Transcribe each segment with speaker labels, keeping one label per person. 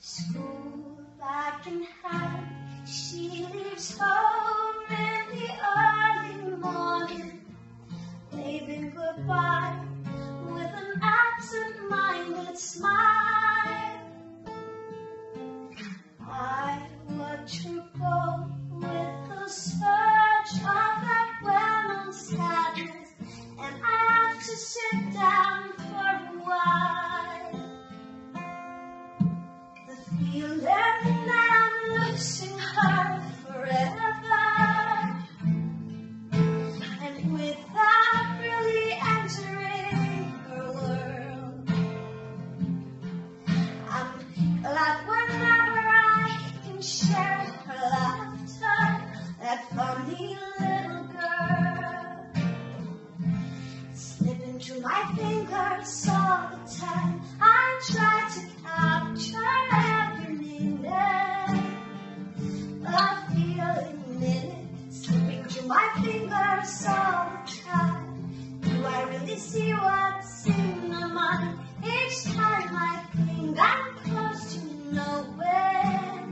Speaker 1: School bag in hand, she leaves home in the early morning, waving goodbye with an absent-minded smile. I watch her go with the surge of that well-known sadness, and I have to sit down for a while. The feeling that I'm losing her forever, and without really entering her world, I'm glad whenever I can share her laughter, that funny little girl. Slipping through my fingers all the time, I try to capture every minute of feeling in it. Slipping through my fingers all the time, do I really see what's in my mind? Each time I think I'm close to nowhere,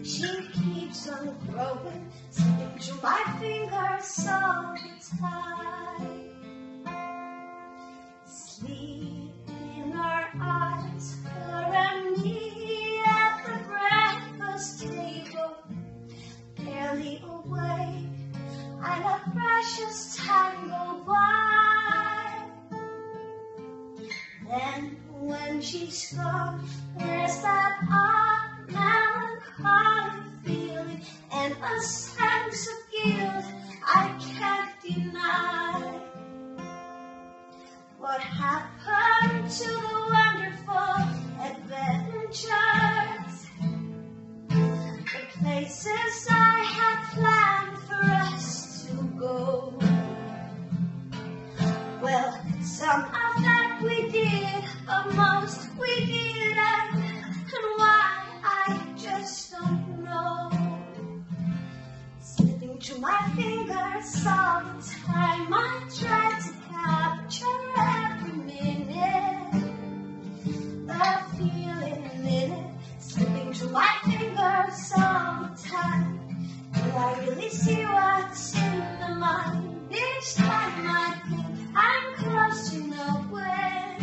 Speaker 1: she keeps on growing, slipping through my fingers all the time. Sleep in our eyes, her and me at the breakfast table, barely awake, I let precious time go by. Then when she's gone, there's that odd melancholy feeling and a sense of guilt I can't deny. What happened to the wonderful adventures, the places I had planned for us to go? Well, some of that we did, but most we didn't, and why I just don't know. Slipping through my fingers all the time, I try to capture every minute, the feeling in it. Slipping through my fingers all the time, do I really see what's in my mind? Each time I think I'm close to nowhere,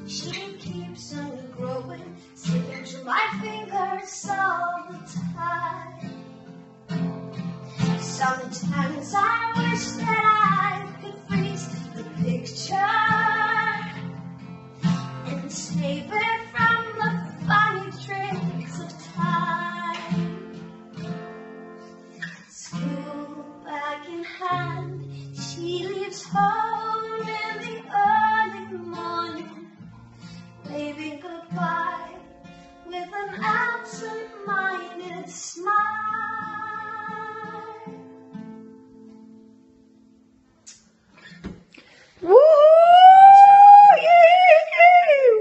Speaker 1: she keeps on growing, slipping through my fingers all the time. Sometimes I wish that I could freeze the picture and save it from the funny tricks of time. School bag in hand, she leaves home in the early morning, waving goodbye with an absent-minded smile.